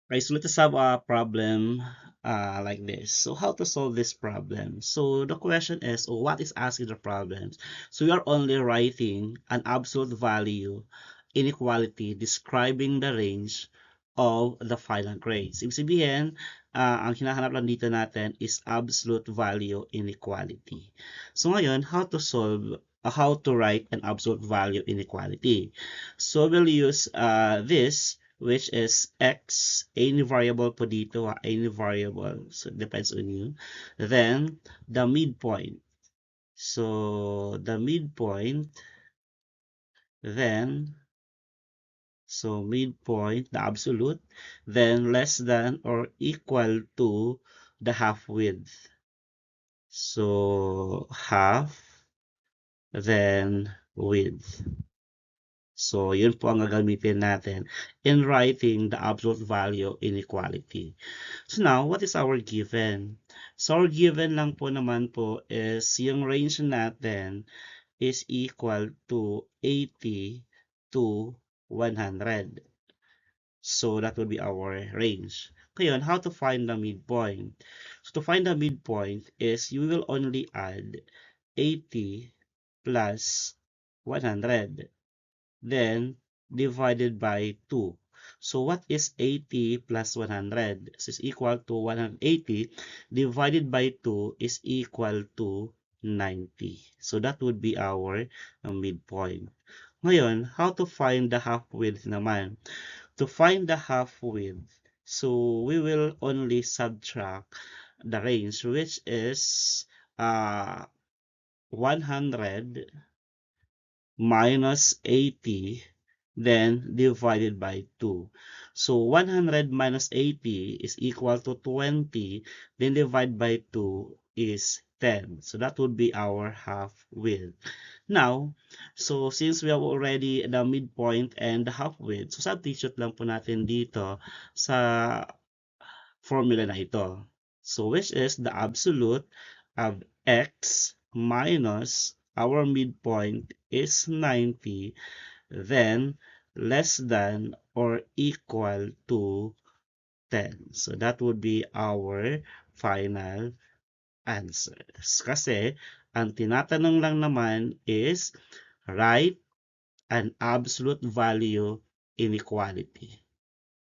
Okay, so let us have a problem like this. So how to solve this problem? So the question is, what is asking the problems? So we are only writing an absolute value inequality describing the range of the final grades. Ibig sabihin, ang hinahanap lang dito natin is absolute value inequality. So ngayon, how to write an absolute value inequality? So we'll use this, which is x, any variable po dito, any variable, so it depends on you. Then, the midpoint. So, the midpoint, then, so midpoint, the absolute, then less than or equal to the half width. So, half, then width. So, yun po ang gagamitin natin in writing the absolute value inequality. So now, what is our given? So our given lang po naman po is yung range natin is equal to 80 to 100. So that would be our range. Ngayon, how to find the midpoint? So to find the midpoint is you will only add 80 plus 100. Then divided by 2. So what is 80 plus 100? This is equal to 180 divided by 2 is equal to 90. So that would be our midpoint. Ngayon, how to find the half width naman? To find the half width, so we will only subtract the range, which is 100 minus 80, then divided by 2. So 100 minus 80 is equal to 20, then divide by 2 is 10. So that would be our half width. Now, so since we have already the midpoint and the half width, so substitute lang po natin dito sa formula na ito. So which is the absolute of x minus our midpoint is 90, then less than or equal to 10. So that would be our final answer. Kasi ang tinatanong lang naman is write an absolute value inequality.